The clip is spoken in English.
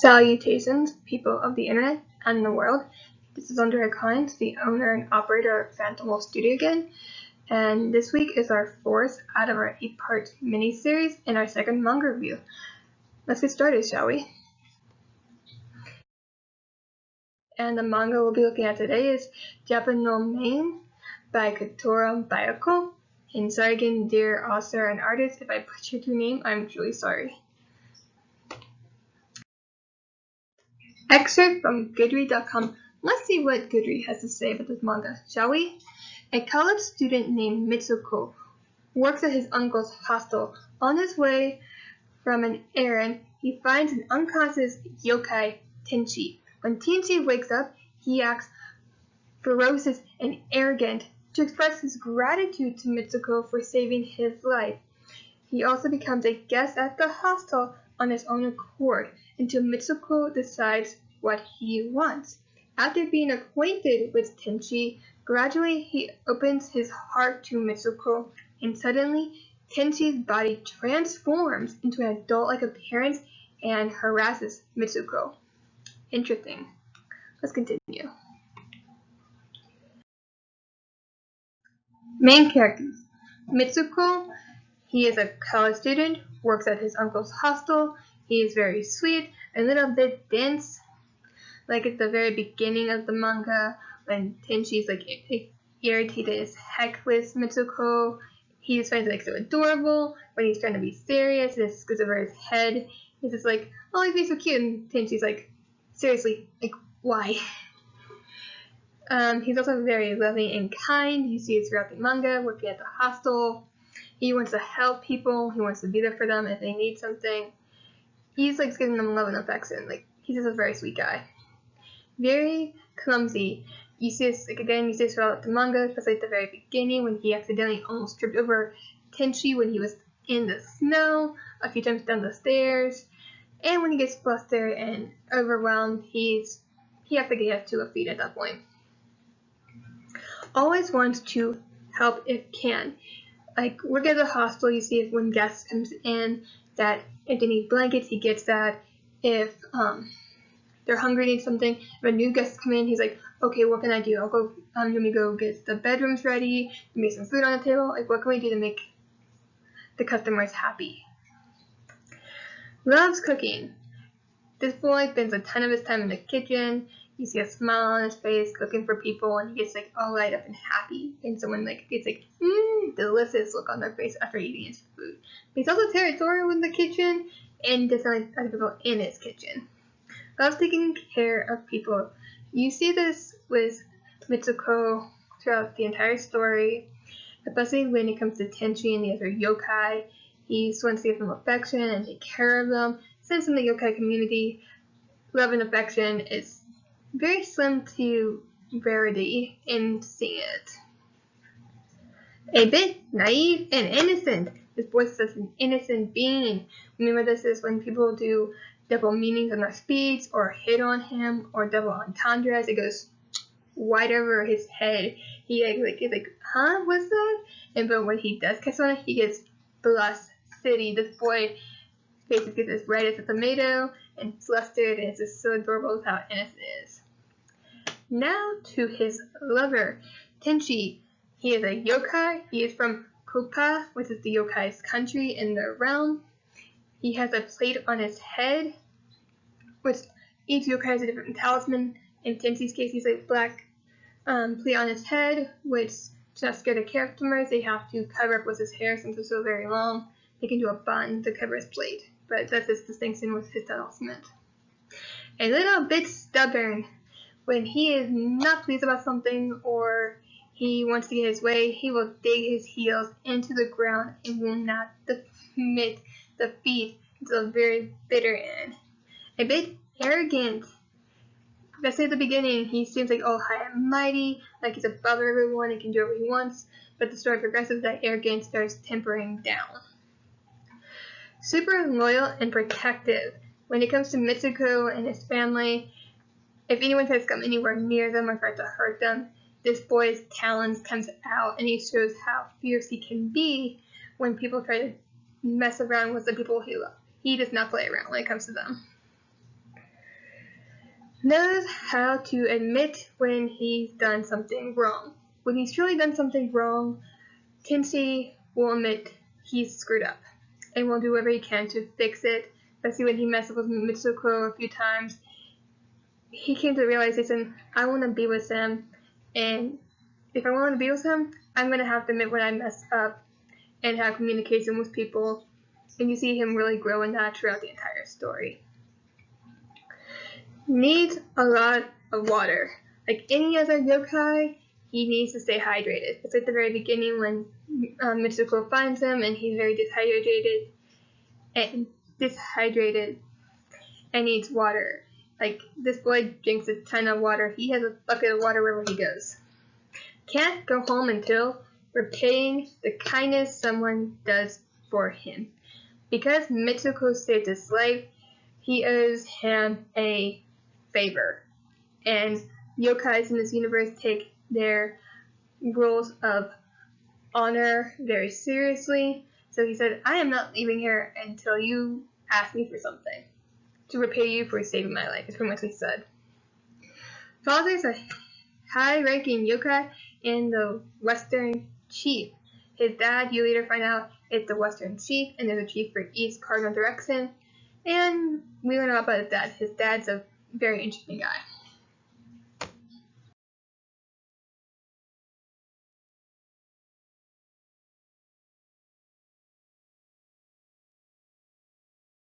Salutations, people of the internet and the world. This is Ondria, the owner and operator of Phantom Wolf Studio again, and this week is our fourth out of our 8-part miniseries and our second manga review. Let's get started, shall we? And the manga we'll be looking at today is Jappa no Main by Kotora Byaku. And sorry again, dear author and artist, if I butchered your name, I'm truly sorry. Excerpt from Goodread.com. Let's see what Goodread has to say about this manga, shall we? A college student named Mitsuko works at his uncle's hostel. On his way from an errand, he finds an unconscious yokai, Tenchi. When Tenchi wakes up, he acts ferocious and arrogant to express his gratitude to Mitsuko for saving his life. He also becomes a guest at the hostel on his own accord until Mitsuko decides what he wants. After being acquainted with Tenchi, gradually he opens his heart to Mitsuko, and suddenly Tenchi's body transforms into an adult-like appearance and harasses Mitsuko. Interesting. Let's continue. Main characters. Mitsuko, he is a college student, works at his uncle's hostel. He is very sweet, a little bit dense, like at the very beginning of the manga when Tenchi's like irritated as heck with Mitsuko. He just finds it so adorable. When he's trying to be serious, it just goes over his head. He's just like, oh, he's being so cute, and Tenchi's like, seriously, like, why? He's also very loving and kind. You see it throughout the manga, working at the hostel. He wants to help people. He wants to be there for them if they need something. He's like giving them love and affection. Like, he's just a very sweet guy. Very clumsy. You see this, like, again, you see this throughout the manga, especially at the very beginning when he accidentally almost tripped over Tenchi when he was in the snow a few times down the stairs. And when he gets flustered and overwhelmed, he acts like he has 2 feet at that point. Always wants to help if can. Like, work at the hostel, you see when guests comes in that if they need blankets, he gets that. If they're hungry, need something. If a new guest come in, he's like, okay, what can I do? I'll go. Let me go get the bedrooms ready. Make some food on the table. Like, what can we do to make the customers happy? Loves cooking. This boy spends a ton of his time in the kitchen. You see a smile on his face, cooking for people, and he gets like all light up and happy. And someone like gets like delicious look on their face after eating his food. But he's also territorial in the kitchen, and doesn't like other people in his kitchen. Loves taking care of people. You see this with Mitsuko throughout the entire story, especially when it comes to Tenchi and the other yokai. He just wants to give them affection and take care of them. Since in the yokai community, love and affection is very slim to rarity in seeing it. A bit naive and innocent. This boy is such an innocent being. Remember, this is when people do double meanings on their speech or hit on him or double entendres. It goes right over his head. He is like, huh? What's that? But when he does catch on it, he gets blessed city. This boy basically gets as red as a tomato and flustered, and it's just so adorable how innocent it is. Now to his lover, Tenchi. He is a yokai. He is from Koppa, which is the yokai's country in the realm. He has a plate on his head, which each yokai has a different talisman. In Tenchi's case, he's a black plate on his head, which to not scare the customers, they have to cover up with his hair since it's so very long. They can do a bun to cover his plate, but that's his distinction with his talisman. A little bit stubborn. When he is not pleased about something or he wants to get his way, he will dig his heels into the ground and will not admit defeat until the very bitter end. A bit arrogant. Especially at the beginning, he seems like all high and mighty, like he's above everyone and can do whatever he wants, but the story progresses, that arrogance starts tempering down. Super loyal and protective. When it comes to Mitsuko and his family, if anyone tries to come anywhere near them or tries to hurt them, this boy's talons comes out and he shows how fierce he can be when people try to mess around with the people he loves. He does not play around when it comes to them. knows how to admit when he's done something wrong. When he's truly done something wrong, Tensei will admit he's screwed up and will do whatever he can to fix it. Especially when he messed up with Mitsuko a few times. He came to the realization, I want to be with him, and if I want to be with him, I'm going to have to admit when I mess up and have communication with people. And you see him really grow in that throughout the entire story. Needs a lot of water. Like any other yokai, he needs to stay hydrated. It's at the very beginning when Mitsuko finds him and he's very dehydrated and needs water. Like, this boy drinks a ton of water. He has a bucket of water wherever he goes. Can't go home until repaying the kindness someone does for him. Because Mitsuko saved his life, he owes him a favor. And yokais in this universe take their rules of honor very seriously. So he said, I am not leaving here until you ask me for something. To repay you for saving my life, is pretty much what he said. Father's a high-ranking yokai in the Western Chief. His dad, you later find out, is the Western Chief, and there's a chief for each cardinal direction. And we learn a lot about his dad. His dad's a very interesting guy.